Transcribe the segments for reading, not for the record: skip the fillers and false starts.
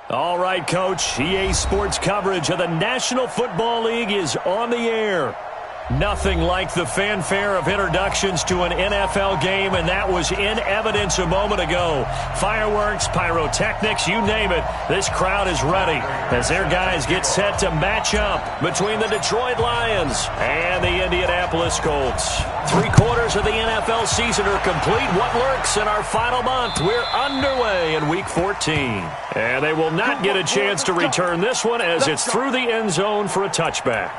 All right, Coach. EA Sports coverage of the National Football League is on the air. Nothing like the fanfare of introductions to an NFL game, and that was in evidence a moment ago. Fireworks, pyrotechnics, you name it. This crowd is ready as their guys get set to match up between the Detroit Lions and the Indianapolis Colts. 3/4 of the NFL season are complete. What lurks in our final month? We're underway in Week 14. And they will not get a chance to return this one as it's through the end zone for a touchback.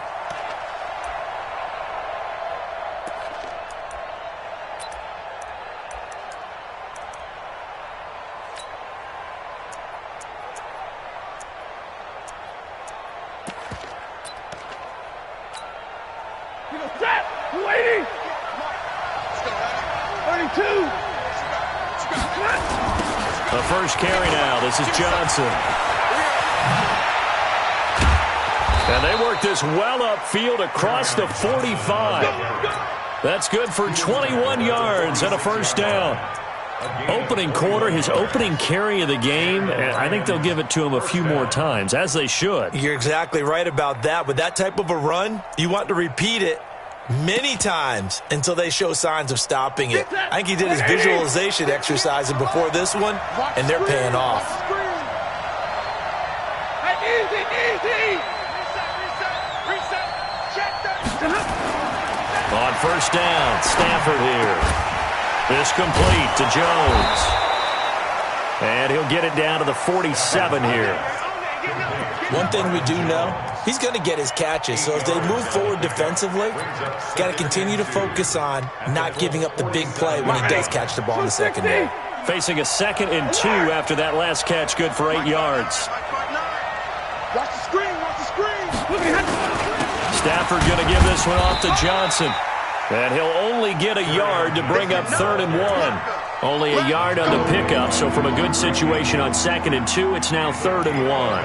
The first carry now. This is Johnson. And they work this well upfield across the 45. That's good for 21 yards and a first down. Opening quarter, his opening carry of the game, and I think they'll give it to him a few more times, as they should. You're exactly right about that. With that type of a run, you want to repeat it many times until they show signs of stopping it. I think he did his visualization exercise before this one, and they're paying off. On first down, Stafford here. This complete to Jones. And he'll get it down to the 47 here. One thing we do know, he's going to get his catches. So as they move forward defensively, got to continue to focus on not giving up the big play when he does catch the ball in the secondary. Facing a 2nd and 2 after that last catch, good for 8 yards. Watch the screen, watch the screen. Stafford going to give this one off to Johnson. And he'll only get a yard to bring up 3rd and 1. Only a yard on the pickup, so from a good situation on 2nd and 2, it's now 3rd and 1.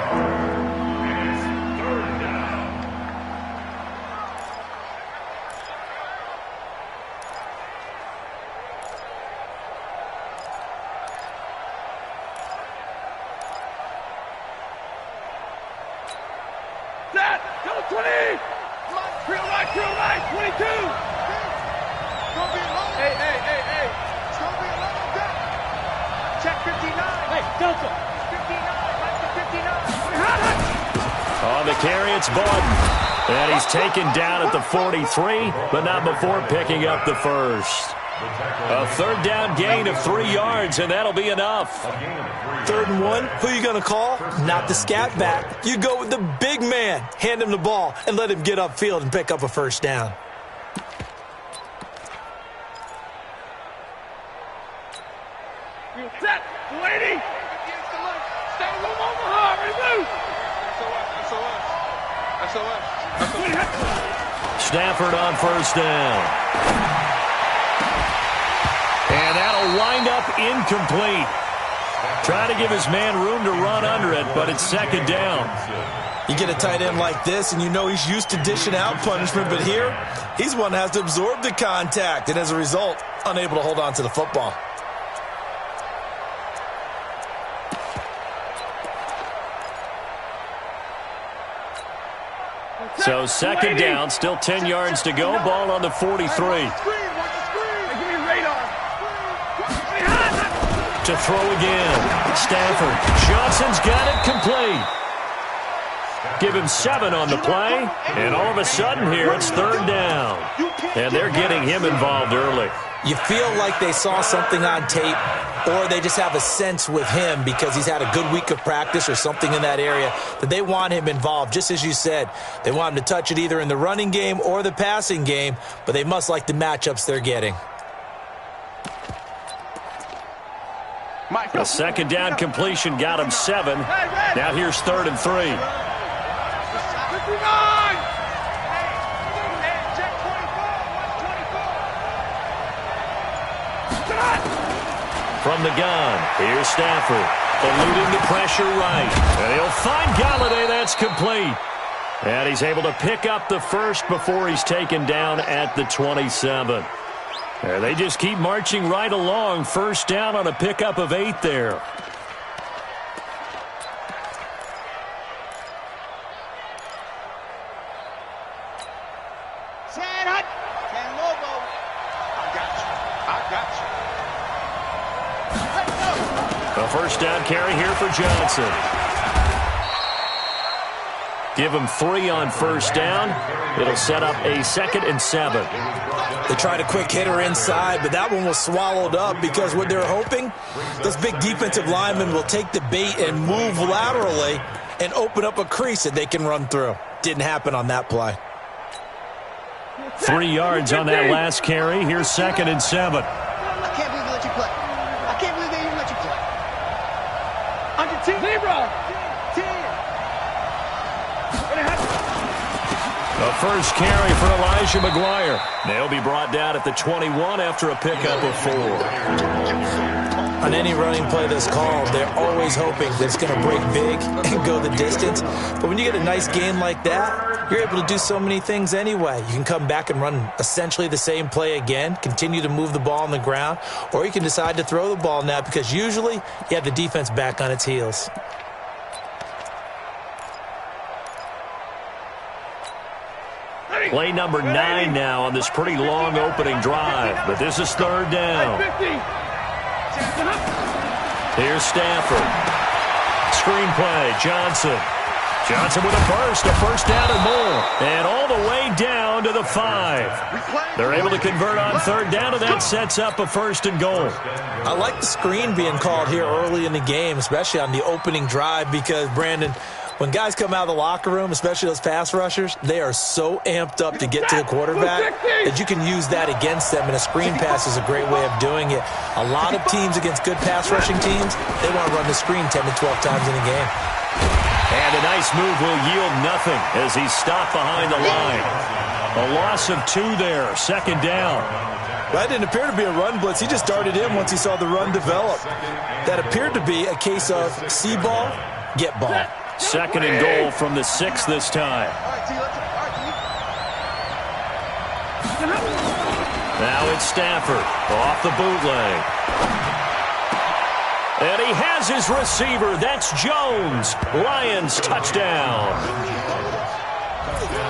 Set! Go 20! Real right, 22! Hey, hey, hey, hey! It's gonna be a long day! Check 59! Hey, Delta! 59, right to 59! On the carry, it's Borden. And he's taken down at the 43, but not before picking up the first. A 3rd down gain of 3 yards, and that'll be enough. 3rd and 1, who are you going to call? Not the scat back. You go with the big man. Hand him the ball and let him get upfield and pick up a first down. You're set, lady! Stay with Omaha, remove! SOS. Stafford on first down. And that'll wind up incomplete. Trying to give his man room to run under it, but it's 2nd down. You get a tight end like this, and you know he's used to dishing out punishment, but here, he's one that has to absorb the contact, and as a result, unable to hold on to the football. So 2nd down, still 10 yards to go. Ball on the 43. To throw again. Stafford. Johnson's got it complete. Give him 7 on the play. And all of a sudden here, it's 3rd down. And they're getting him involved early. You feel like they saw something on tape, or they just have a sense with him because he's had a good week of practice or something in that area that they want him involved. Just as you said, they want him to touch it either in the running game or the passing game, but they must like the matchups they're getting. The 2nd down completion got him 7. Now here's 3rd and 3. 59! From the gun, here's Stafford. Eluding the pressure right. And he'll find Galladay. That's complete. And he's able to pick up the first before he's taken down at the 27. And they just keep marching right along. First down on a pickup of 8 there. San Hut. San Lobo. I got you. I got you. A first down carry here for Johnson. Give him 3 on first down. It'll set up a 2nd and 7. They tried a quick hitter inside, but that one was swallowed up because what they're hoping, those big defensive linemen will take the bait and move laterally and open up a crease that they can run through. Didn't happen on that play. 3 yards on that last carry. Here's 2nd and 7. I can't believe they let you play. I can't believe they even let you play. Under 2. 0. 10. A first carry for Elijah McGuire. They'll be brought down at the 21 after a pickup of 4. On any running play that's called, they're always hoping that it's going to break big and go the distance. But when you get a nice gain like that, you're able to do so many things anyway. You can come back and run essentially the same play again, continue to move the ball on the ground, or you can decide to throw the ball now because usually you have the defense back on its heels. Play number 9 now on this pretty long opening drive, but this is 3rd down. Here's Stafford. Screen play, Johnson. Johnson with a first down and more. And all the way down to the 5. They're able to convert on 3rd down, and that sets up a 1st and goal. I like the screen being called here early in the game, especially on the opening drive, because, Brandon, when guys come out of the locker room, especially those pass rushers, they are so amped up to get to the quarterback that you can use that against them, and a screen pass is a great way of doing it. A lot of teams against good pass rushing teams, they want to run the screen 10 to 12 times in a game. And a nice move will yield nothing as he's stopped behind the line. A loss of 2 there, 2nd down. That didn't appear to be a run blitz. He just darted in once he saw the run develop. That appeared to be a case of see ball, get ball. 2nd and goal from the 6 this time. Now it's Stafford off the bootleg. And he has his receiver. That's Jones. Lions touchdown.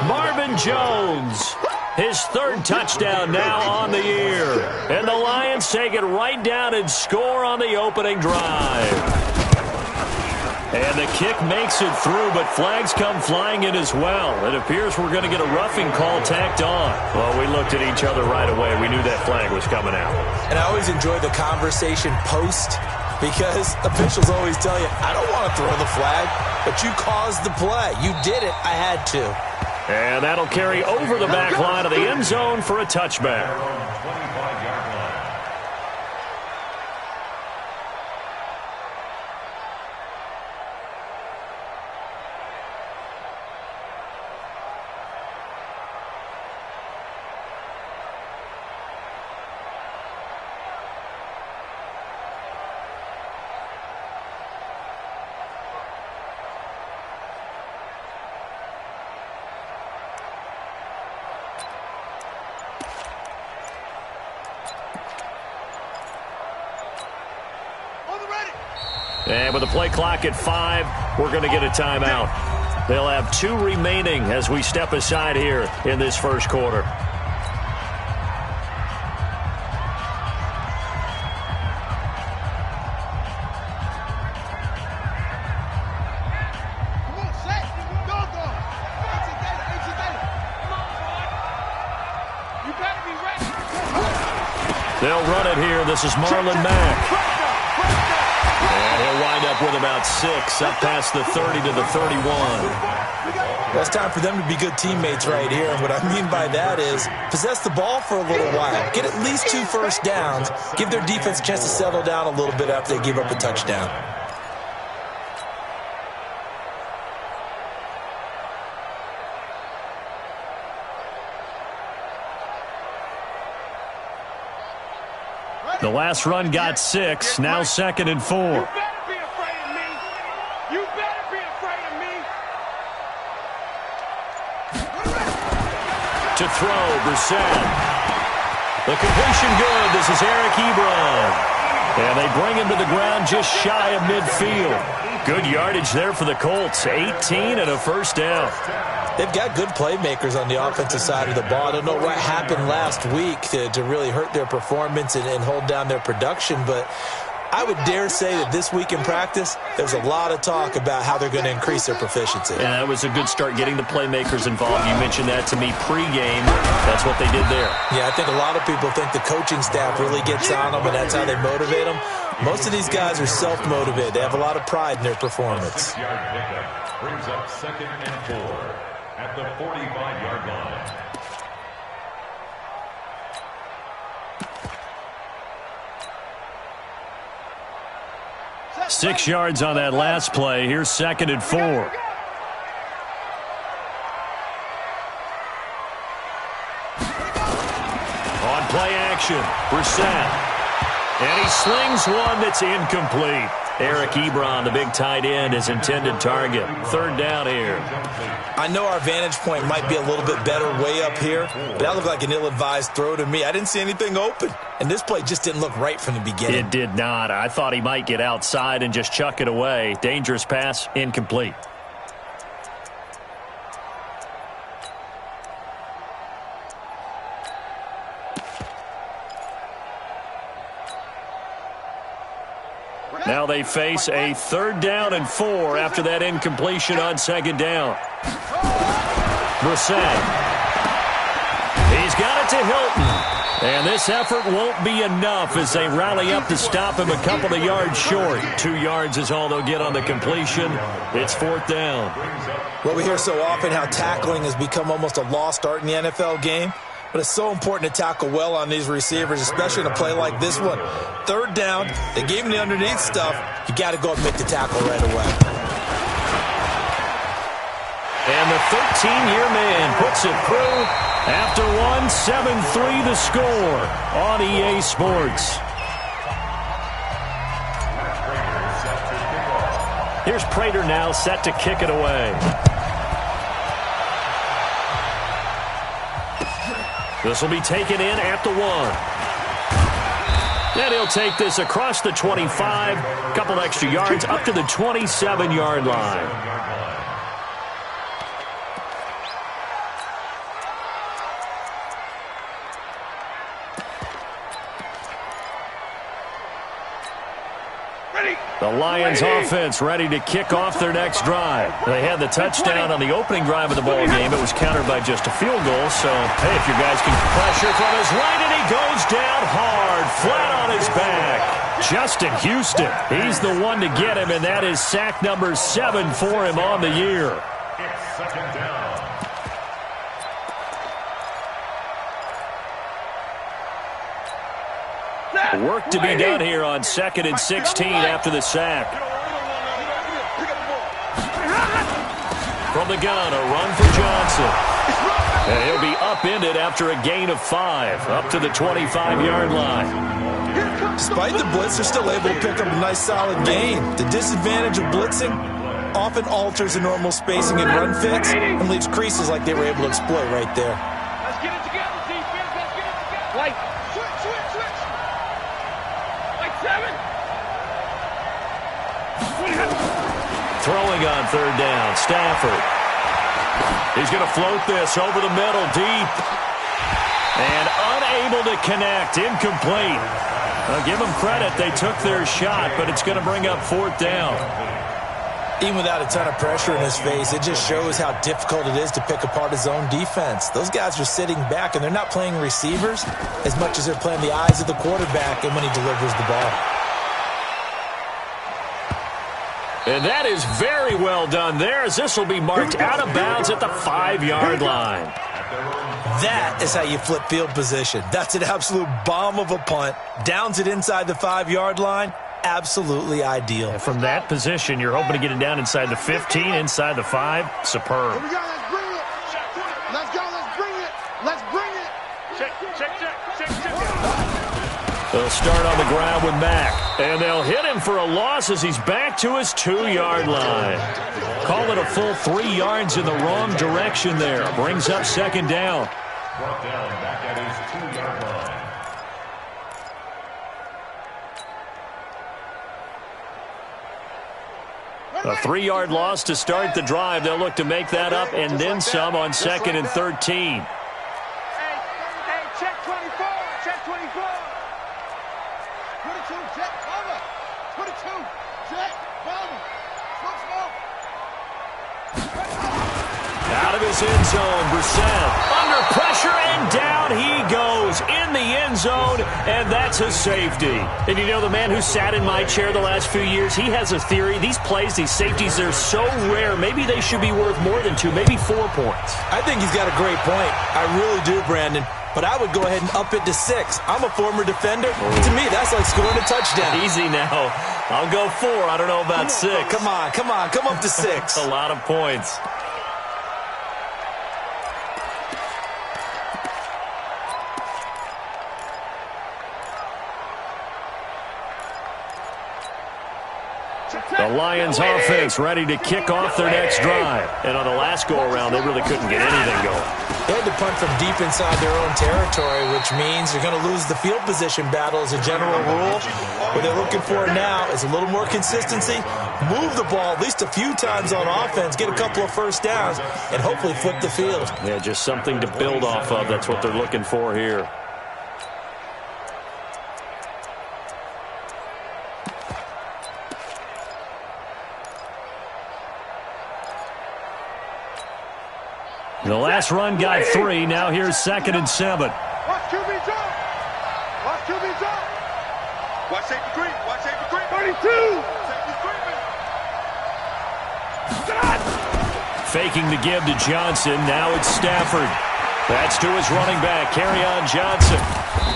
Marvin Jones. His 3rd touchdown now on the year. And the Lions take it right down and score on the opening drive. And the kick makes it through, but flags come flying in as well. It appears we're going to get a roughing call tacked on. Well, we looked at each other right away. We knew that flag was coming out. And I always enjoy the conversation post, because officials always tell you, I don't want to throw the flag, but you caused the play. You did it. I had to. And that'll carry over the back line of the end zone for a touchback. And with the play clock at 5, we're going to get a timeout. They'll have 2 remaining as we step aside here in this first quarter. They'll run it here. This is Marlon Mack. And he'll wind up with about 6, up past the 30 to the 31. Well, it's time for them to be good teammates right here. And what I mean by that is possess the ball for a little while. Get at least 2 first downs. Give their defense a chance to settle down a little bit after they give up a touchdown. The last run got 6, now 2nd and 4. You better be afraid of me. You better be afraid of me. To throw, Brissett. The completion good. This is Eric Ebron. And they bring him to the ground just shy of midfield. Good yardage there for the Colts. 18 and a first down. They've got good playmakers on the offensive side of the ball. I don't know what happened last week to really hurt their performance and hold down their production, but I would dare say that this week in practice, there's a lot of talk about how they're going to increase their proficiency. And that was a good start getting the playmakers involved. You mentioned that to me pregame. That's what they did there. Yeah, I think a lot of people think the coaching staff really gets on them, and that's how they motivate them. Most of these guys are self-motivated. They have a lot of pride in their performance. Brings up 2nd and 4 at the 45-yard line. Six yards on that last play. Here's 2nd and 4. On play action, Brissett. And he slings one that's incomplete. Eric Ebron, the big tight end, his intended target. 3rd down here. I know our vantage point might be a little bit better way up here, but that looked like an ill-advised throw to me. I didn't see anything open, and this play just didn't look right from the beginning. It did not. I thought he might get outside and just chuck it away. Dangerous pass, incomplete. Now they face a 3rd down and 4 after that incompletion on 2nd down. Brissett. He's got it to Hilton. And this effort won't be enough as they rally up to stop him a couple of yards short. 2 yards is all they'll get on the completion. It's 4th down. Well, we hear so often how tackling has become almost a lost art in the NFL game. But it's so important to tackle well on these receivers, especially in a play like this one. 3rd down, they gave him the underneath stuff. You got to go and make the tackle right away. And the 13-year man puts it through. After one, 7-3 the score on EA Sports. Here's Prater now set to kick it away. This will be taken in at the 1. And he'll take this across the 25, a couple extra yards up to the 27-yard line. The Lions offense ready to kick off their next drive. They had the touchdown on the opening drive of the ball game. It was countered by just a field goal. So, hey, if your guys can pressure from his right, and he goes down hard, flat on his back. Justin Houston, he's the one to get him, and that is sack number 7 for him on the year. It's 2nd down. Work to be done here on 2nd and 16 after the sack. From the gun, a run for Johnson. And he'll be upended after a gain of 5, up to the 25-yard line. Despite the blitz, they're still able to pick up a nice solid gain. The disadvantage of blitzing often alters the normal spacing and run fits and leaves creases like they were able to exploit right there. Let's get it together, defense. Let's get it together. White. Switch. White 7. Throwing on 3rd down, Stafford. He's going to float this over the middle, deep. And unable to connect, incomplete. I'll give them credit, they took their shot, but it's going to bring up 4th down. Even without a ton of pressure in his face, it just shows how difficult it is to pick apart his own defense. Those guys are sitting back, and they're not playing receivers as much as they're playing the eyes of the quarterback and when he delivers the ball. And that is very well done there, as this will be marked out of bounds at the 5-yard line. That is how you flip field position. That's an absolute bomb of a punt. Downs it inside the 5-yard line. Absolutely ideal. And from that position, you're hoping to get it down inside the 15, inside the 5. Superb. Here we go. Let's bring it. Let's go. Let's bring it. Let's bring it. Check. They'll start on the ground with Mack. And they'll hit him for a loss as he's back to his 2-yard line. Call it a full 3 yards in the wrong direction there. Brings up 2nd down. Brought down back at his 2-yard line. A 3-yard loss to start the drive. They'll look to make that up and then some on 2nd and 13. Hey, check 24. Check 24. 22, check, cover. 22, check, cover. Smoke. Out of his end zone, Brissett under pressure, and down he goes in the end zone, and that's a safety. And you know, the man who sat in my chair the last few years, he has a theory. These plays, these safeties, they're so rare. Maybe they should be worth more than 2, maybe 4 points. I think he's got a great point. I really do, Brandon. But I would go ahead and up it to 6. I'm a former defender. To me, that's like scoring a touchdown. Easy now. I'll go 4. I don't know about 6. Come on. Come up to 6. A lot of points. The Lions offense ready to kick off their next drive. And on the last go-around, they really couldn't get anything going. They had to punt from deep inside their own territory, which means you're going to lose the field position battle as a general rule. What they're looking for now is a little more consistency, move the ball at least a few times on offense, get a couple of first downs, and hopefully flip the field. Yeah, just something to build off of. That's what they're looking for here. The last run got 3. Now here's 2nd and 7. Watch QB's up. Watch QB's up. Watch safety green. Watch safety green. 32. Safety green. Faking the give to Johnson. Now it's Stafford. That's to his running back, Kerryon Johnson.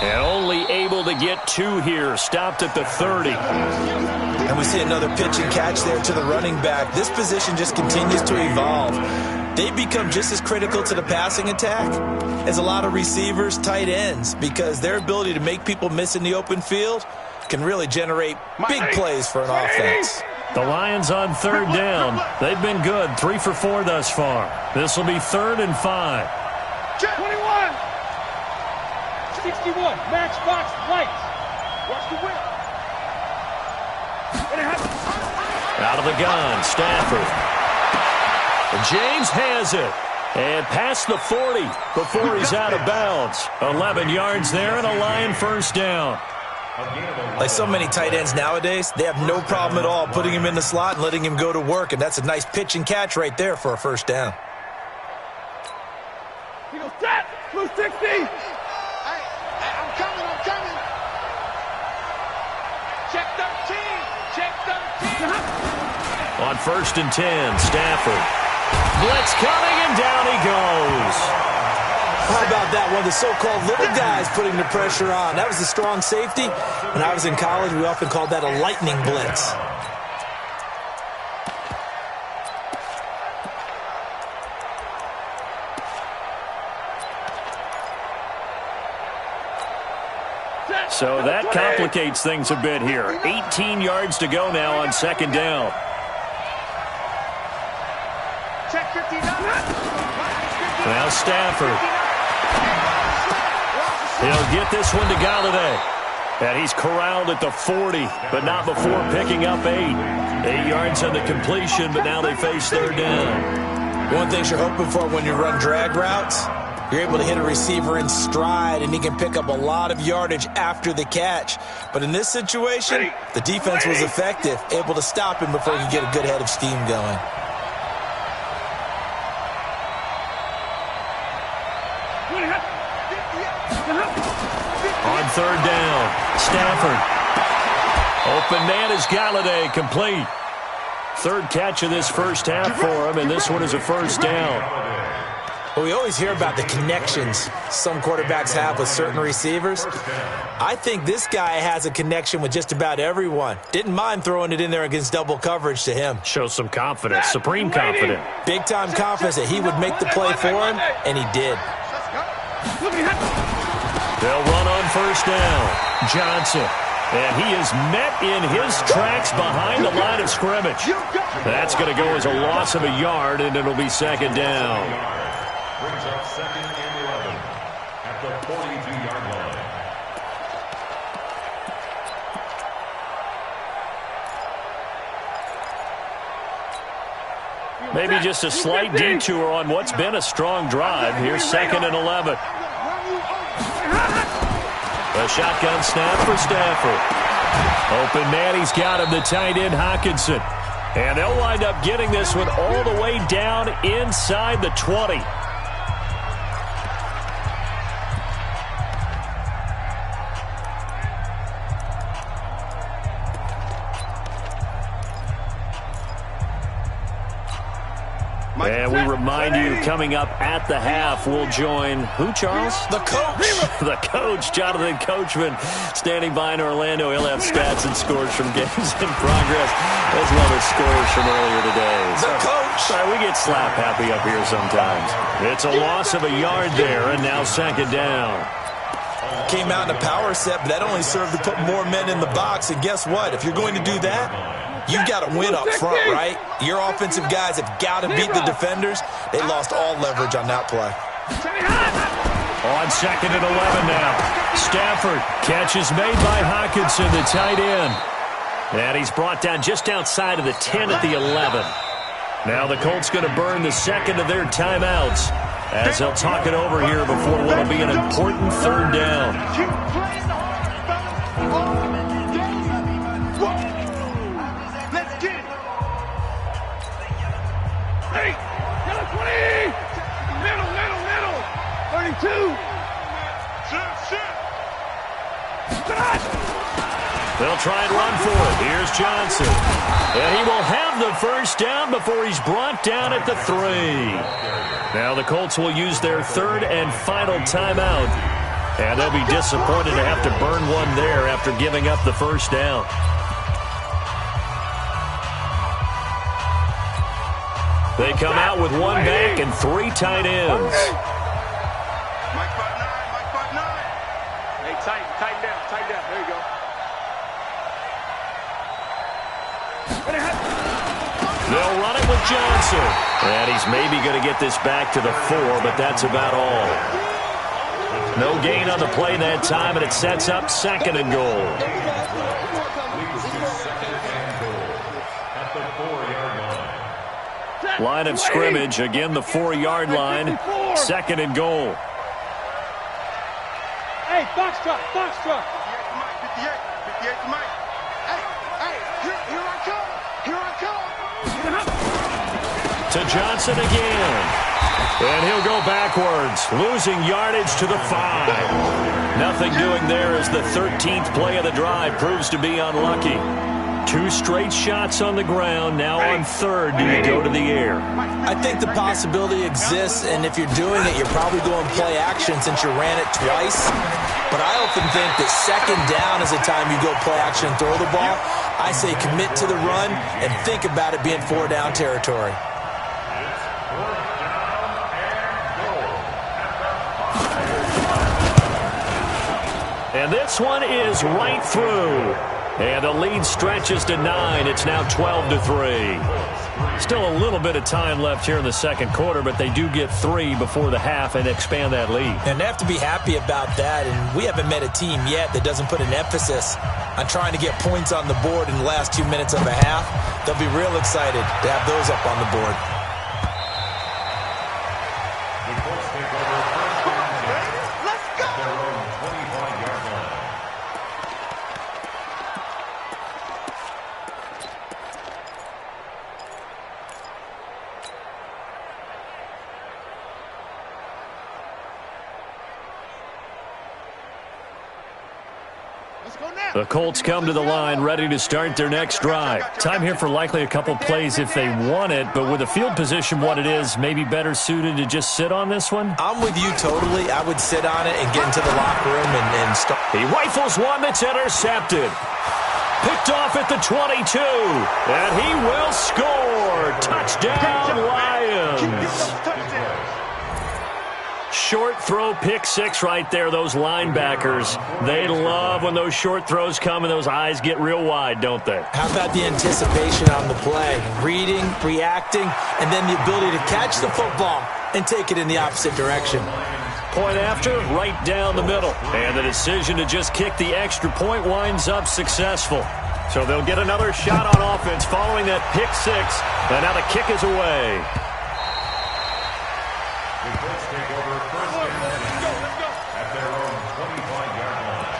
And only able to get 2 here. Stopped at the 30. And we see another pitch and catch there to the running back. This position just continues to evolve. They become just as critical to the passing attack as a lot of receivers, tight ends, because their ability to make people miss in the open field can really generate big plays for an offense. The Lions on 3rd down. They've been good, 3 for 4 thus far. This will be 3rd and 5. 21. 61. Matchbox lights. Watch the whip. Out of the gun, Stafford. James has it. And past the 40 before he's out of bounds. 11 yards there and a Lion first down. Like so many tight ends nowadays, they have no problem at all putting him in the slot and letting him go to work. And that's a nice pitch and catch right there for a first down. He goes, set. Blue 60. Hey, I'm coming. Check 13. Check 13. On 1st and 10, Stafford. Blitz coming, and down he goes. How about that? One of the so-called little guys putting the pressure on. That was a strong safety. When I was in college, we often called that a lightning blitz. So that complicates things a bit here. 18 yards to go now on 2nd down. Check 59. Now Stafford. He'll get this one to Galladay. And he's corralled at the 40, but not before picking up 8. 8 yards on the completion, but now they face 3rd down. One thing you're hoping for when you run drag routes, you're able to hit a receiver in stride, and he can pick up a lot of yardage after the catch. But in this situation, the defense was effective, able to stop him before he could get a good head of steam going. On 3rd down, Stafford. Open man is Galladay, complete. 3rd catch of this first half for him, and this one is a first down. Well, we always hear about the connections some quarterbacks have with certain receivers. I think this guy has a connection with just about everyone. Didn't mind throwing it in there against double coverage to him. Shows some confidence, supreme confidence. Big-time confidence that he would make the play for him, and he did. They'll run on 1st down. Johnson. And he is met in his tracks behind the line of scrimmage. That's going to go as a loss of a yard, and it'll be 2nd down. Brings up 2nd and 11 at the 42-yard line. Maybe just a slight detour on what's been a strong drive. Here's 2nd and 11. A shotgun snap for Stafford. Open man, he's got him, the tight end Hockenson. And they'll wind up getting this one all the way down inside the 20. And we remind you, coming up at the half, we'll join who, Charles? The coach. The coach, Jonathan Coachman, standing by in Orlando. He'll have stats and scores from games in progress, as well as scores from earlier today. The coach. Sorry, we get slap happy up here sometimes. It's a loss of a yard there, and now 2nd down. Came out in a power set, but that only served to put more men in the box. And guess what? If you're going to do that, you've got to win up front, right? Your offensive guys have got to beat the defenders. They lost all leverage on that play. On 2nd and 11 now. Stafford, catch is made by Hockenson, the tight end. And he's brought down just outside of the 10 at the 11. Now the Colts going to burn the 2nd of their timeouts as they'll talk it over here before what will be an important 3rd down. They'll try and run for it. Here's Johnson. And he will have the 1st down before he's brought down at the 3. Now the Colts will use their 3rd and final timeout. And they'll be disappointed to have to burn one there after giving up the 1st down. They come out with 1 back and 3 tight ends. Mike 5'9", Mike 5'9". Hey, tighten down. There you go. They'll run it with Johnson. And he's maybe going to get this back to the 4, but that's about all. No gain on the play that time, and it sets up 2nd and goal. Line of scrimmage, again the 4-yard line. 2nd and goal. Hey, box truck. 58 to Mike. Hey, here I come. To Johnson again. And he'll go backwards, losing yardage to the 5. Nothing doing there as the 13th play of the drive proves to be unlucky. 2 straight shots on the ground. Now on 3rd, do you go to the air? I think the possibility exists, and if you're doing it, you're probably going play action since you ran it twice. But I often think that 2nd down is the time you go play action and throw the ball. I say commit to the run and think about it being 4-down territory. And this one is right through. And the lead stretches to 9. It's now 12-3. Still a little bit of time left here in the 2nd quarter, but they do get 3 before the half and expand that lead. And they have to be happy about that. And we haven't met a team yet that doesn't put an emphasis on trying to get points on the board in the last 2 minutes of a half. They'll be real excited to have those up on the board. The Colts come to the line ready to start their next drive. Time here for likely a couple plays if they want it, but with the field position what it is, maybe better suited to just sit on this one? I'm with you totally. I would sit on it and get into the locker room and start. He rifles one that's intercepted. Picked off at the 22, and he will score. Touchdown, Lions. Short throw, pick 6 right there. Those linebackers, they love when those short throws come and those eyes get real wide, don't they? How about the anticipation on the play? Reading, reacting, and then the ability to catch the football and take it in the opposite direction. Point after, right down the middle. And the decision to just kick the extra point winds up successful. So they'll get another shot on offense following that pick six. And now the kick is away. The Colts take over first and 10 at their own 25-yard line.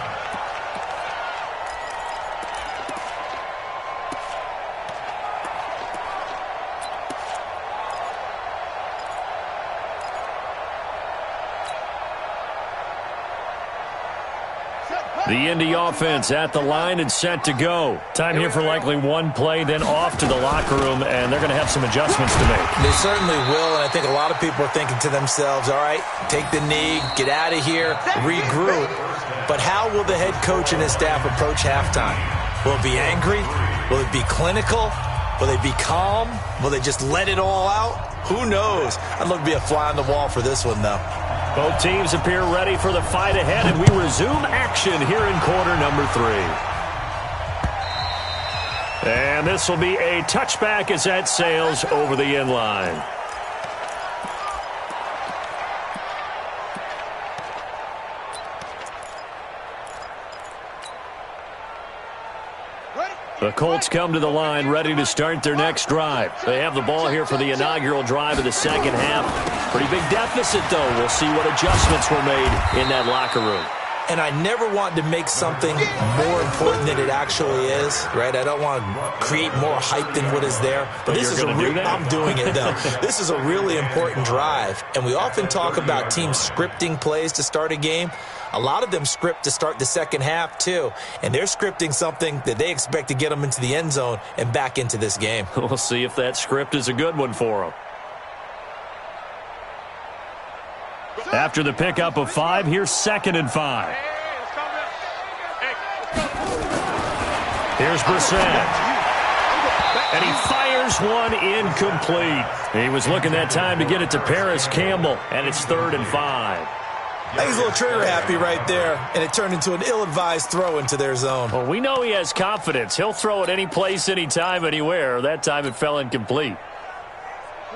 The Indy offense at the line and set to go. Time here for likely one play, then off to the locker room, and they're going to have some adjustments to make. They certainly will, and I think a lot of people are thinking to themselves, all right, take the knee, get out of here, regroup. But how will the head coach and his staff approach halftime? Will it be angry? Will it be clinical? Will they be calm? Will they just let it all out? Who knows? I'd love to be a fly on the wall for this one, though. Both teams appear ready for the fight ahead, and we resume action here in quarter number 3. And this will be a touchback as that sails over the end line. The Colts come to the line ready to start their next drive. They have the ball here for the inaugural drive of the second half. Pretty big deficit, though. We'll see what adjustments were made in that locker room. And I never want to make something more important than it actually is, right? I don't want to create more hype than what is there. But this is I'm doing it, though. This is a really important drive. And we often talk about teams scripting plays to start a game. A lot of them script to start the second half, too. And they're scripting something that they expect to get them into the end zone and back into this game. We'll see if that script is a good one for them. After the pickup of 5, here's 2nd and 5. Here's Brissett. And he fires one incomplete. He was looking that time to get it to Paris Campbell, and it's 3rd and 5. I think he's a little trigger happy right there, and it turned into an ill-advised throw into their zone. Well, we know he has confidence. He'll throw it any place, anytime, anywhere. That time it fell incomplete.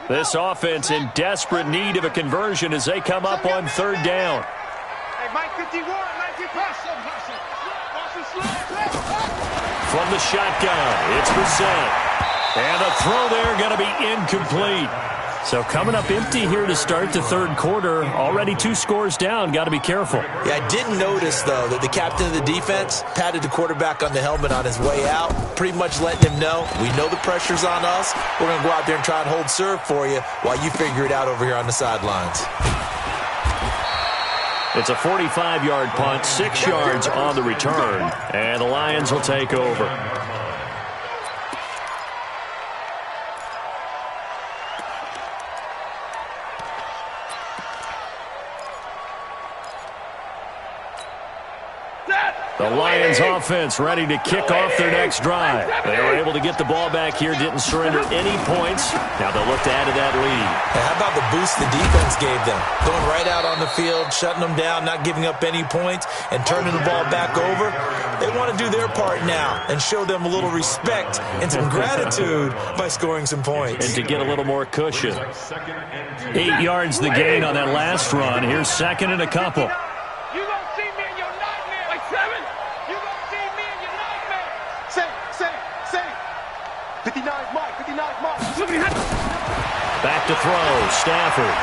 This offense in desperate need of a conversion as they come up on 3rd down. From the shotgun, it's Brissett. And a throw there going to be incomplete. So coming up empty here to start the 3rd quarter. Already 2 scores down. Got to be careful. Yeah, I did notice, though, that the captain of the defense patted the quarterback on the helmet on his way out, pretty much letting him know, we know the pressure's on us. We're going to go out there and try and hold serve for you while you figure it out over here on the sidelines. It's a 45-yard punt, 6 yards on the return, and the Lions will take over. The Lions offense ready to kick off their next drive. They were able to get the ball back here, didn't surrender any points. Now they'll look to add to that lead. Hey, how about the boost the defense gave them? Going right out on the field, shutting them down, not giving up any points, and turning the ball back over. They want to do their part now and show them a little respect and some gratitude by scoring some points. And to get a little more cushion. 8 yards the gain on that last run. Here's 2nd and a couple. 59 Mike, 59 Mike. Back to throw, Stafford.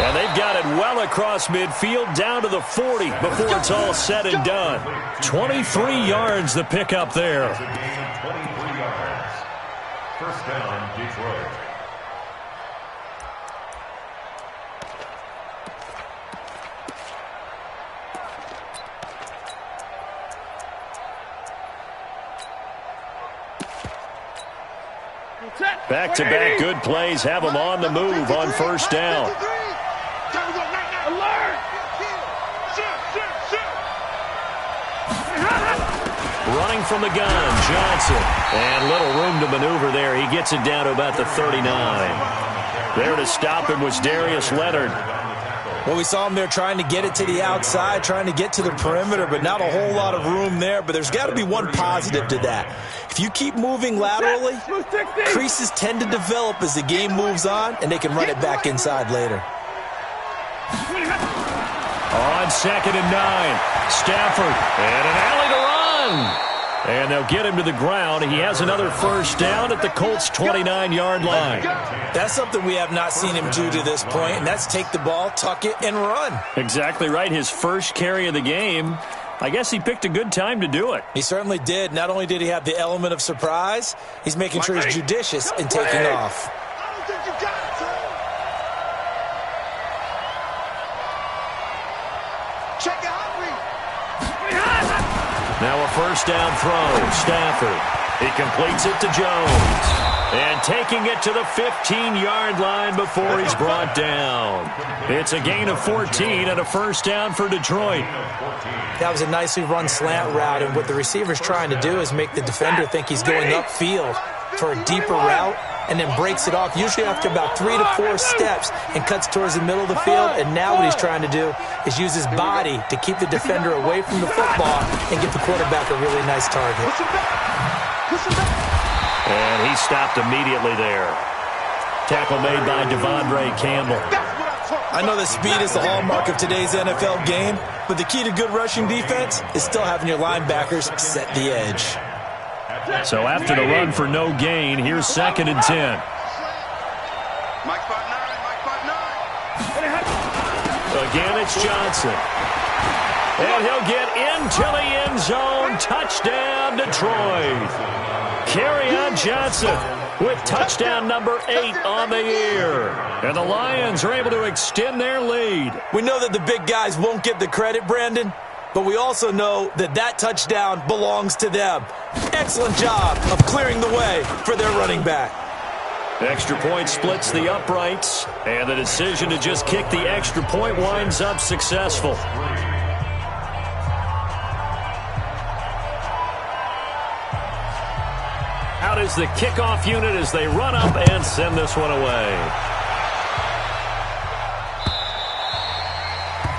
And they've got it well across midfield, down to the 40 before it's all said and done. 23 yards the pickup there. 23 yards. First down, Detroit. Back-to-back good plays have them on the move on 1st down. Running from the gun, Johnson. And little room to maneuver there. He gets it down to about the 39. There to stop him was Darius Leonard. Well, we saw him there trying to get it to the outside, trying to get to the perimeter, but not a whole lot of room there. But there's got to be one positive to that. If you keep moving laterally, creases tend to develop as the game moves on, and they can run it back inside later. On 2nd and 9, Stafford, and an alley to run. in. And they'll get him to the ground. He has another first down at the Colts' 29-yard line. That's something we have not seen him do to this point, and that's take the ball, tuck it, and run. Exactly right. His first carry of the game. I guess he picked a good time to do it. He certainly did. Not only did he have the element of surprise, he's making sure he's judicious in taking off. I don't think you got it, son. Check it out, read. Now a first down throw. Stafford. He completes it to Jones. And taking it to the 15-yard line before he's brought down. It's a gain of 14 and a first down for Detroit. That was a nicely run slant route, and what the receiver's trying to do is make the defender think he's going upfield for a deeper route and then breaks it off, usually after about 3 to 4 steps, and cuts towards the middle of the field. And now what he's trying to do is use his body to keep the defender away from the football and give the quarterback a really nice target. And he stopped immediately there. Tackle made by Devondre Campbell. I know that speed is the hallmark of today's NFL game, but the key to good rushing defense is still having your linebackers set the edge. So after the run for no gain, here's 2nd and 10. Mike 5'9", Mike 5'9". Again, it's Johnson. And he'll get into the end zone. Touchdown, Detroit. Kerryon Johnson with touchdown number 8 on the year. And the Lions are able to extend their lead. We know that the big guys won't get the credit, Brandon, but we also know that that touchdown belongs to them. Excellent job of clearing the way for their running back. Extra point splits the uprights, and the decision to just kick the extra point winds up successful. Out is the kickoff unit as they run up and send this one away.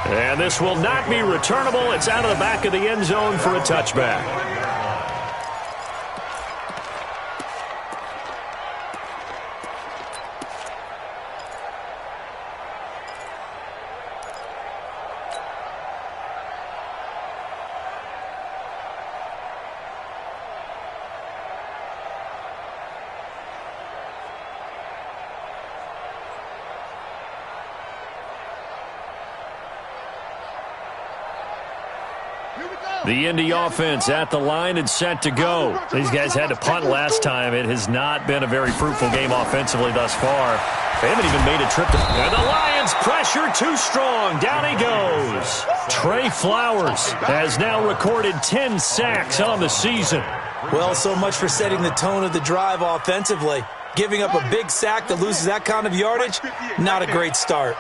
And this will not be returnable. It's out of the back of the end zone for a touchback. The Indy offense at the line and set to go. These guys had to punt last time. It has not been a very fruitful game offensively thus far. They haven't even made a trip to... And the Lions pressure too strong. Down he goes. Trey Flowers has now recorded 10 sacks on the season. Well, so much for setting the tone of the drive offensively. Giving up a big sack that loses that kind of yardage, not a great start.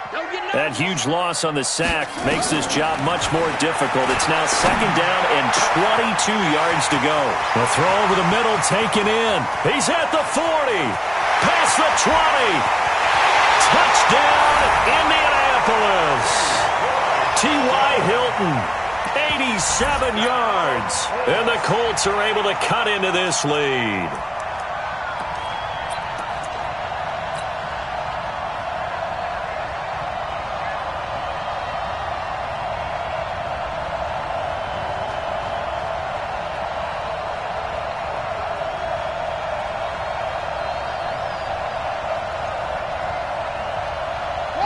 That huge loss on the sack makes this job much more difficult. It's now 2nd down and 22 yards to go. The throw over the middle taken in. He's at the 40. Past the 20. Touchdown, Indianapolis. T.Y. Hilton, 87 yards. And the Colts are able to cut into this lead.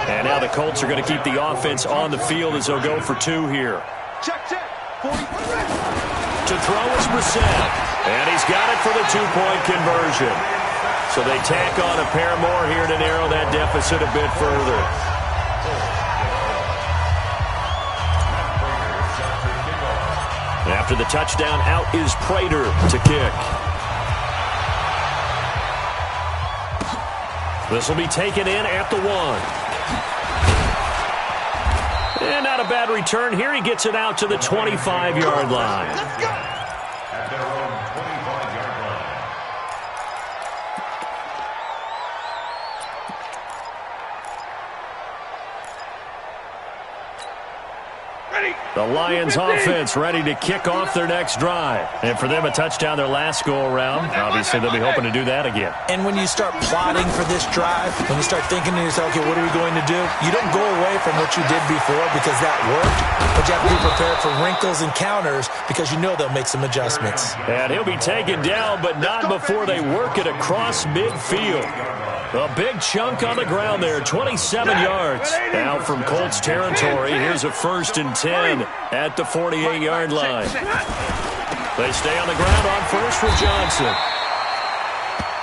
And now the Colts are going to keep the offense on the field as they'll go for 2 here. Check. 40. To throw is Brissett. And he's got it for the 2-point conversion. So they tack on a pair more here to narrow that deficit a bit further. After the touchdown, out is Prater to kick. This will be taken in at the 1. And not a bad return here. He gets it out to the 25-yard line. Let's go. At their own 25-yard line. The Lions offense ready to kick off their next drive. And for them, a touchdown their last go-around. Obviously, they'll be hoping to do that again. And when you start plotting for this drive, when you start thinking to yourself, okay, what are we going to do? You don't go away from what you did before because that worked, but you have to be prepared for wrinkles and counters because you know they'll make some adjustments. And he'll be taken down, but not before they work it across midfield. A big chunk on the ground there, 27 yards. Now from Colts territory, here's a 1st and 10 at the 48-yard line. They stay on the ground on first for Johnson.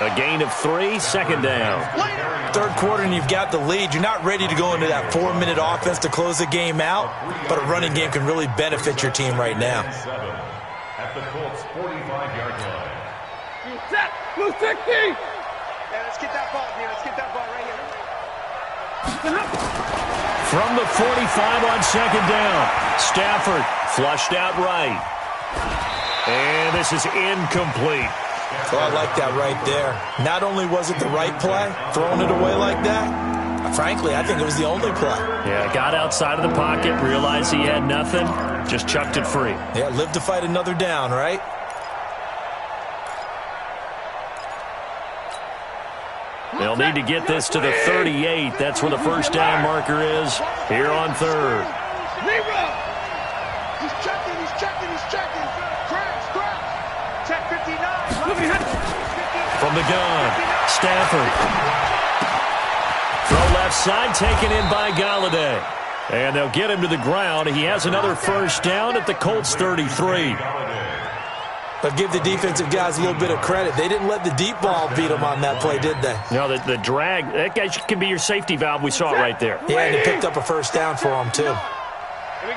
A gain of 3, 2nd down. Third quarter and you've got the lead. You're not ready to go into that 4-minute offense to close the game out, but a running game can really benefit your team right now. At the Colts 45-yard line. Set. Blue 60. Yeah, let's get that ball, dude. Let's get that ball right here. From the 45 on 2nd down, Stafford flushed out right. And this is incomplete. So I like that right there. Not only was it the right play, throwing it away like that, frankly, I think it was the only play. Yeah, got outside of the pocket, realized he had nothing, just chucked it free. Yeah, live to fight another down, right? They'll need to get this to the 38. That's where the 1st down marker is here on 3rd. He's checking. Crash. Check 59. From the gun, Stafford. Throw left side, taken in by Galladay. And they'll get him to the ground. He has another 1st down at the Colts 33. But give the defensive guys a little bit of credit. They didn't let the deep ball beat them on that play, did they? No, the drag, that guy can be your safety valve. We saw it right there. Yeah, and he picked up a 1st down for them, too.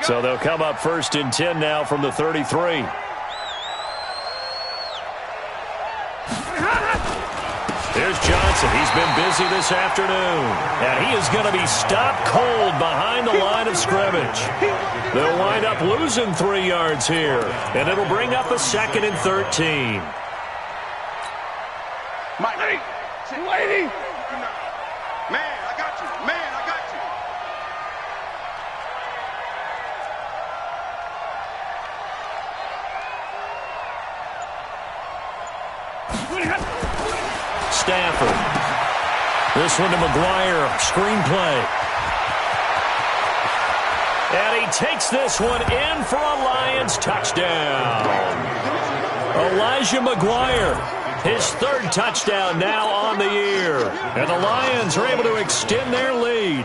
So they'll come up 1st and 10 now from the 33. Here's Johnson. He's been busy this afternoon. And he is going to be stopped cold behind the line of scrimmage. They'll wind up losing 3 yards here. And it'll bring up a 2nd and 13. Mike, lady. Man, I got you. Man, I got you. Stafford. This one to McGuire. Screenplay. And he takes this one in for a Lions touchdown. Elijah McGuire, his 3rd touchdown now on the year. And the Lions are able to extend their lead.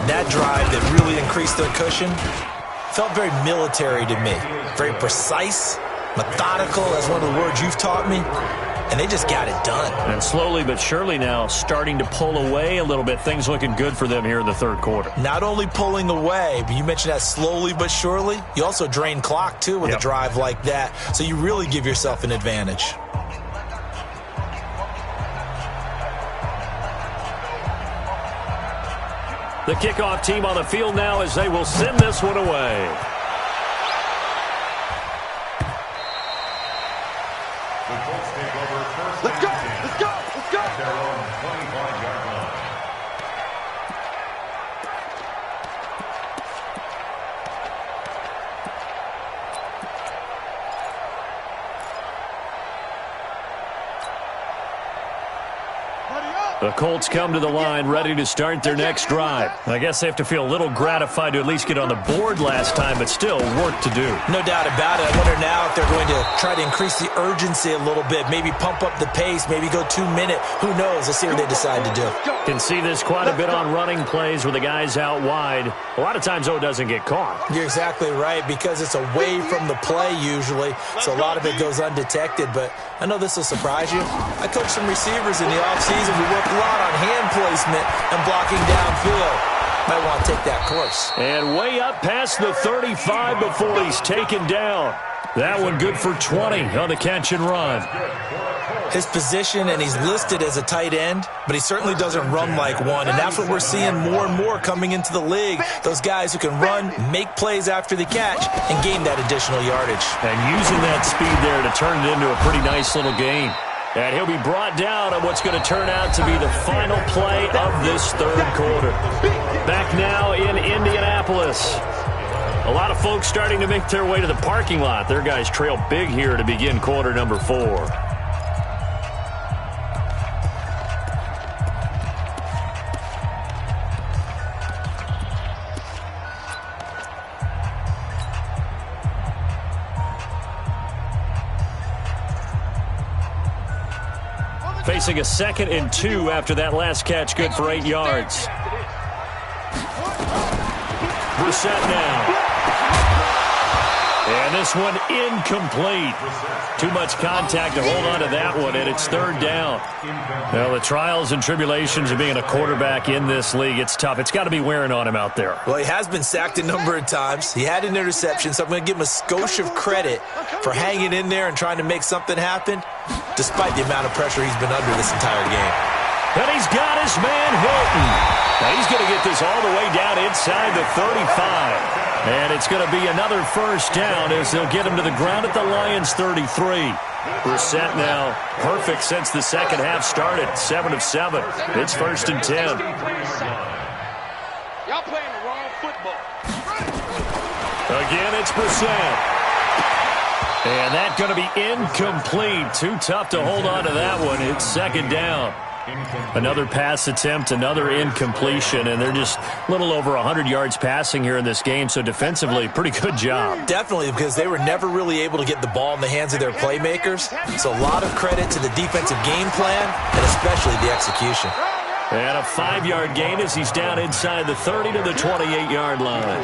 That drive that really increased their cushion felt very military to me. Very precise, methodical, that's one of the words you've taught me. And they just got it done. And slowly but surely now starting to pull away a little bit. Things looking good for them here in the 3rd quarter. Not only pulling away, but you mentioned that slowly but surely. You also drain clock, too, with a drive like that. So you really give yourself an advantage. The kickoff team on the field now as they will send this one away. Let's go. Let's go. Let's go. Their own 25-yard line. The Colts come to the line ready to start their next drive. I guess they have to feel a little gratified to at least get on the board last time, but still work to do. No doubt about it. I wonder now if they're going to try to increase the urgency a little bit, maybe pump up the pace, maybe go 2-minute. Who knows? Let's see what they decide to do. Can see this quite a bit on running plays with the guys out wide. A lot of times, it doesn't get caught. You're exactly right, because it's away from the play usually, so a lot of it goes undetected. But I know this will surprise you. I coached some receivers in the offseason. We worked a lot on hand placement and blocking downfield. Might want to take that course. And way up past the 35 before he's taken down. That one good for 20 on the catch and run. His position, and he's listed as a tight end, but he certainly doesn't run like one, and that's what we're seeing more and more coming into the league. Those guys who can run, make plays after the catch, and gain that additional yardage. And using that speed there to turn it into a pretty nice little game. And he'll be brought down on what's going to turn out to be the final play of this 3rd quarter. Back now in Indianapolis. A lot of folks starting to make their way to the parking lot. Their guys trail big here to begin quarter number 4. Facing a 2nd and 2 after that last catch, good for 8 yards. Brissett now. And this one incomplete. Too much contact to hold on to that one, and it's 3rd down. Well, the trials and tribulations of being a quarterback in this league, it's tough. It's got to be wearing on him out there. Well, he has been sacked a number of times. He had an interception, so I'm going to give him a skosh of credit for hanging in there and trying to make something happen, despite the amount of pressure he's been under this entire game. And he's got his man Hilton. Now he's going to get this all the way down inside the 35. And it's going to be another 1st down as they'll get him to the ground at the Lions' 33. Brissett now perfect since the second half started. 7 of 7. It's 1st and 10. Y'all playing the wrong football. Again, it's Brissett. And that's going to be incomplete. Too tough to hold on to that one. It's 2nd down. Another pass attempt, another incompletion, and they're just a little over 100 yards passing here in this game, so defensively, pretty good job. Definitely, because they were never really able to get the ball in the hands of their playmakers, so a lot of credit to the defensive game plan and especially the execution. And a 5-yard gain as he's down inside the 30 to the 28-yard line.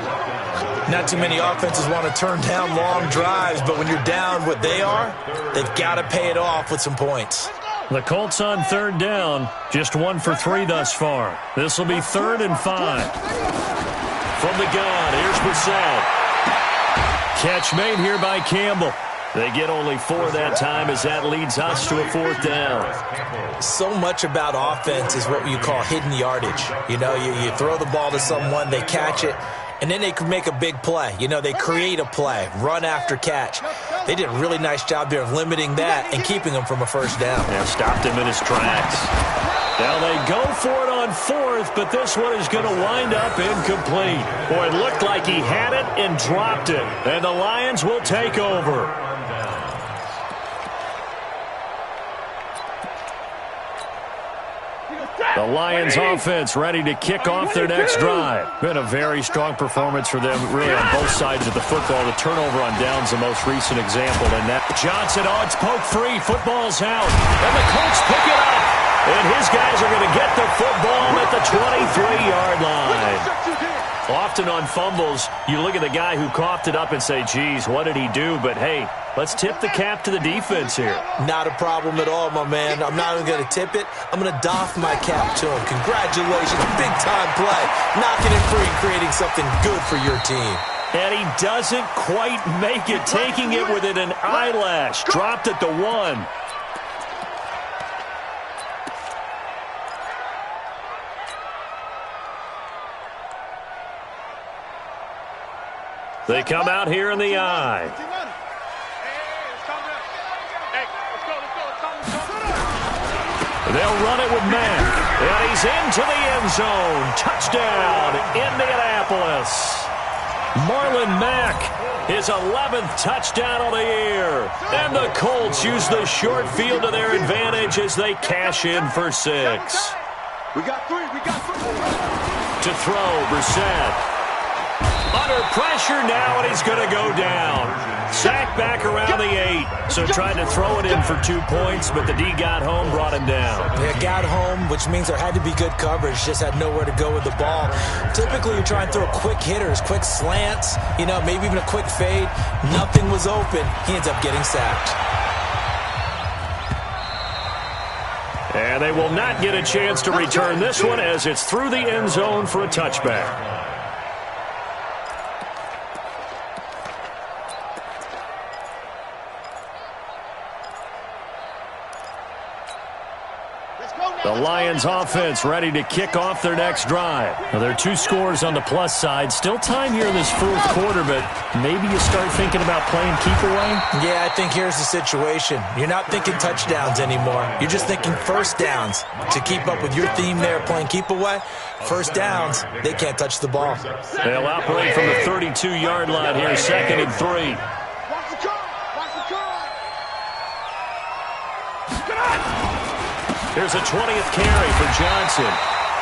Not too many offenses want to turn down long drives, but when you're down what they are, they've got to pay it off with some points. The Colts on 3rd down, just 1 for 3 thus far. This will be 3rd and 5. From the gun, here's Brissett. Catch made here by Campbell. They get only 4 that time as that leads us to a 4th down. So much about offense is what you call hidden yardage. You know, you throw the ball to someone, they catch it, and then they can make a big play. You know, they create a play, run after catch. They did a really nice job there of limiting that and keeping him from a 1st down. Yeah, stopped him in his tracks. Now they go for it on 4th, but this one is going to wind up incomplete. Boy, it looked like he had it and dropped it. And the Lions will take over. The Lions offense ready to kick off their next drive. Been a very strong performance for them, really on both sides of the football. The turnover on downs, the most recent example. And that Johnson, it's poked free. Football's out. And the Colts pick it up. And his guys are going to get the football at the 23-yard line. Often on fumbles, you look at the guy who coughed it up and say, geez, what did he do? But, hey, let's tip the cap to the defense here. Not a problem at all, my man. I'm not even going to tip it. I'm going to doff my cap to him. Congratulations. Big-time play. Knocking it free and creating something good for your team. And he doesn't quite make it, taking it within an eyelash. Dropped at the 1. They come out here in the eye. They'll run it with Mack. And he's into the end zone. Touchdown, Indianapolis. Marlon Mack, his 11th touchdown of the year. And the Colts use the short field to their advantage as they cash in for 6. We got 3. To throw, Brissett. Under pressure now, and he's going to go down. Sacked back around the 8. So tried to throw it in for 2 points, but the D got home, brought him down. They got home, which means there had to be good coverage. Just had nowhere to go with the ball. Typically, you try and throw quick hitters, quick slants, you know, maybe even a quick fade. Nothing was open. He ends up getting sacked. And they will not get a chance to return this one as it's through the end zone for a touchback. The Lions offense ready to kick off their next drive. Now, there are 2 scores on the plus side. Still time here in this 4th quarter, but maybe you start thinking about playing keep away? Yeah, I think here's the situation. You're not thinking touchdowns anymore. You're just thinking first downs. To keep up with your theme there, playing keep away, first downs, they can't touch the ball. They'll operate from the 32-yard line here, 2nd and 3. Here's a 20th carry for Johnson.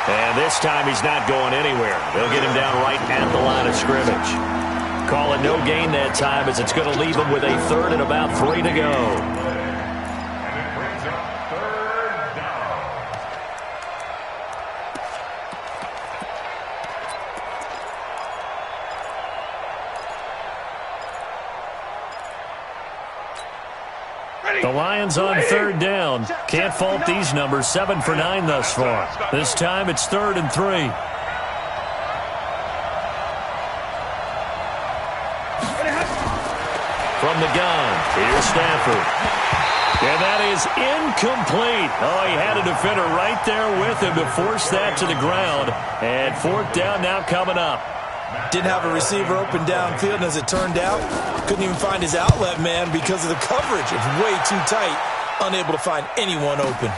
And this time he's not going anywhere. They'll get him down right at the line of scrimmage. Call it no gain that time as it's going to leave him with a 3rd and about 3 to go. The Lions on 3rd down. Can't fault these numbers. 7 for 9 thus far. This time it's 3rd and 3. From the gun, here's Stafford. And that is incomplete. Oh, he had a defender right there with him to force that to the ground. And 4th down now coming up. Didn't have a receiver open downfield, and as it turned out, couldn't even find his outlet man because of the coverage. It's way too tight, unable to find anyone open.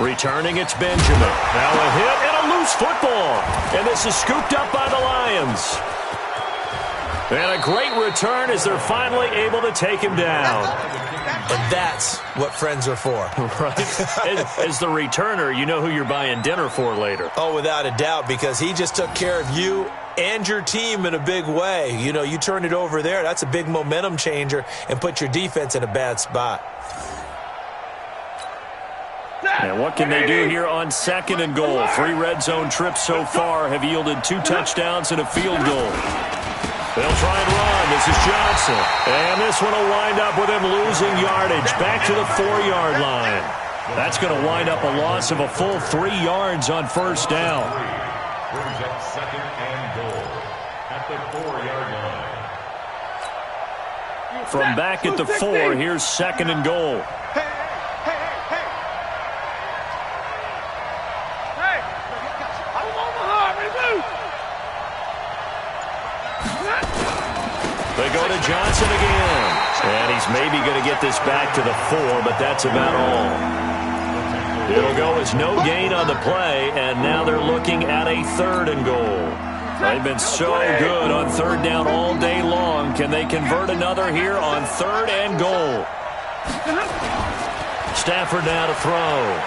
Returning, it's Benjamin. Now a hit and a loose football. And this is scooped up by the Lions. And a great return as they're finally able to take him down. And that's what friends are for. Right. As the returner, you know who you're buying dinner for later. Oh, without a doubt, because he just took care of you and your team in a big way. You know, you turn it over there, that's a big momentum changer and put your defense in a bad spot. And what can they do here on 2nd and goal? 3 red zone trips so far have yielded 2 touchdowns and a field goal. They'll try and run. This is Johnson. And this one will wind up with him losing yardage back to the 4-yard line. That's going to wind up a loss of a full 3 yards on 1st down. Brings up 2nd and goal at the 4-yard line. From back at the 4, here's 2nd and goal. They go to Johnson again. And he's maybe going to get this back to the 4, but that's about all. It'll go as no gain on the play, and now they're looking at a 3rd and goal. They've been so good on 3rd down all day long. Can they convert another here on 3rd and goal? Stafford now to throw.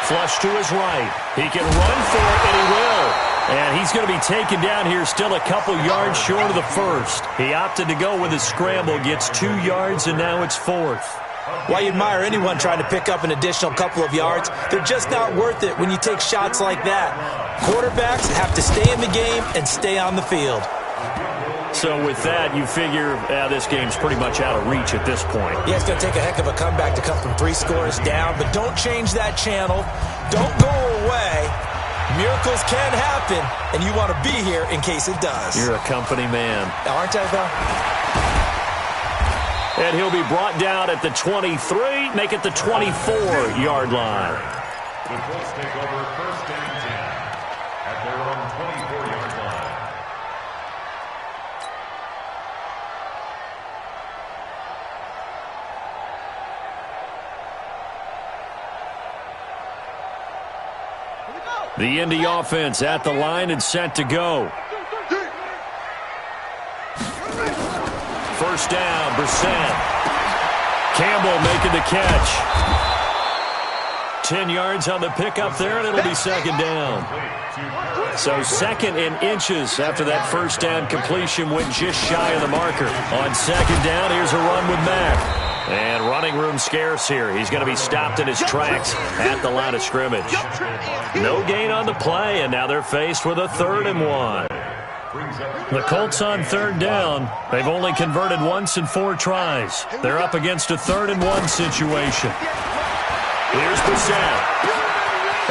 Flush to his right. He can run for it, and he will. And he's going to be taken down here still a couple yards short of the 1st. He opted to go with a scramble, gets 2 yards, and now it's 4th. Why you admire anyone trying to pick up an additional couple of yards? They're just not worth it when you take shots like that. Quarterbacks have to stay in the game and stay on the field. So with that, you figure this game's pretty much out of reach at this point. Yeah, it's going to take a heck of a comeback to come from 3 scores down, but don't change that channel. Don't go away. Miracles can happen, and you want to be here in case it does. You're a company man. Aren't I, though? And he'll be brought down at the 23, make it the 24-yard line. The Colts take over 1st and 10 at their own 24-yard line. The Indy offense at the line and set to go. 1st down, Brissett. Campbell making the catch. 10 yards on the pickup there, and it'll be 2nd down. So 2nd and inches after that 1st down completion went just shy of the marker. On 2nd down, here's a run with Mack. And running room scarce here. He's going to be stopped in his tracks at the line of scrimmage. No gain on the play, and now they're faced with a 3rd and 1. The Colts on 3rd down. They've only converted once in 4 tries. They're up against a 3rd and 1 situation. Here's Brissett.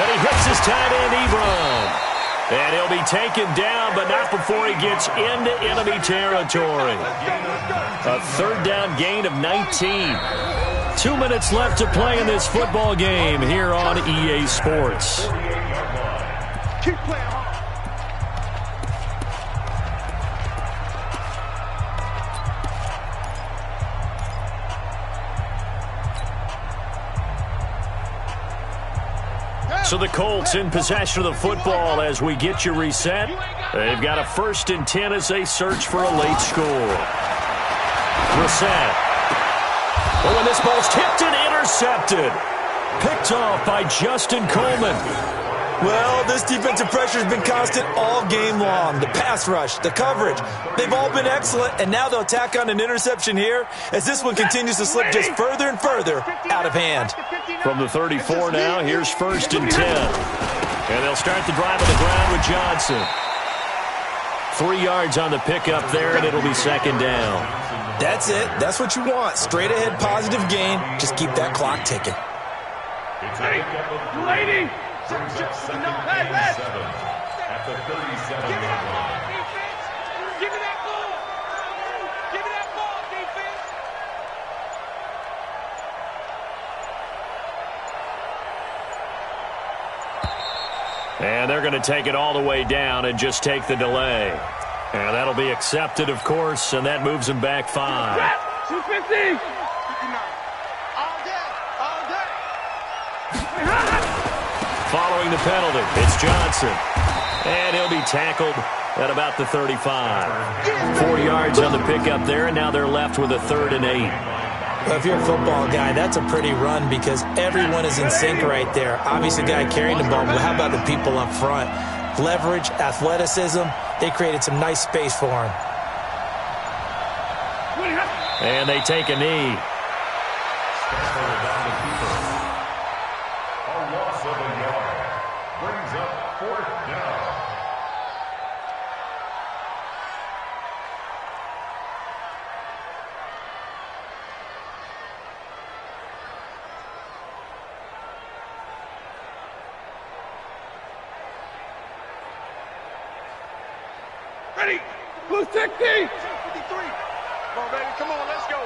And he hits his tight end, Ebron. And he'll be taken down, but not before he gets into enemy territory. A 3rd down gain of 19. 2 minutes left to play in this football game here on EA Sports. Keep playing hard. So the Colts in possession of the football as we get you reset. They've got a 1st and 10 as they search for a late score. Reset. Oh, and this ball's tipped and intercepted. Picked off by Justin Coleman. Well, this defensive pressure has been constant all game long. The pass rush, the coverage, they've all been excellent, and now they'll tack on an interception here as this one continues to slip just further and further out of hand. From the 34 now, here's 1st and 10. And they'll start the drive on the ground with Johnson. 3 yards on the pickup there, and it'll be 2nd down. That's it. That's what you want. Straight ahead positive gain. Just keep that clock ticking. Hey, lady! Brings up 2nd and 7 at the 37-yard line. Defense! Give me that ball! Give me that ball, defense! And they're going to take it all the way down and just take the delay. And that'll be accepted, of course, and that moves them back 5. 250! All day! All day! Following the penalty, it's Johnson. And he'll be tackled at about the 35. 4 yards on the pickup there, and now they're left with a 3rd and 8. Well, if you're a football guy, that's a pretty run because everyone is in sync right there. Obviously, the guy carrying the ball, but how about the people up front? Leverage, athleticism, they created some nice space for him. And they take a knee. A loss of a yard. Brings up 4th down. Ready? Blue 60! 53. Come on, baby. Come on, let's go.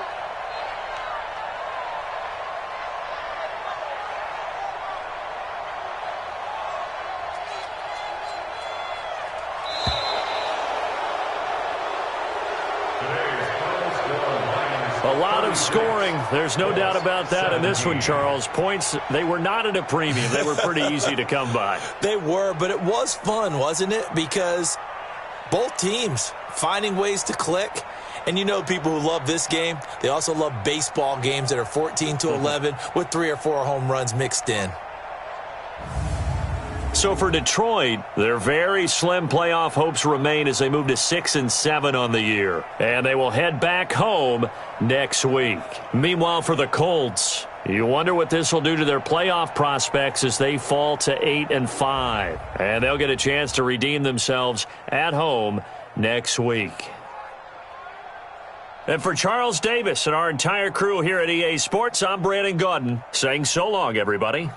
A lot of scoring. There's no doubt about that in this one, Charles. Points, they were not at a premium. They were pretty easy to come by. They were, but it was fun, wasn't it? Because both teams finding ways to click. And you know people who love this game, they also love baseball games that are 14-11 with 3 or 4 home runs mixed in. So for Detroit, their very slim playoff hopes remain as they move to 6 and 7 on the year. And they will head back home next week. Meanwhile, for the Colts, you wonder what this will do to their playoff prospects as they fall to 8 and 5. And they'll get a chance to redeem themselves at home next week. And for Charles Davis and our entire crew here at EA Sports, I'm Brandon Gaudin saying so long, everybody.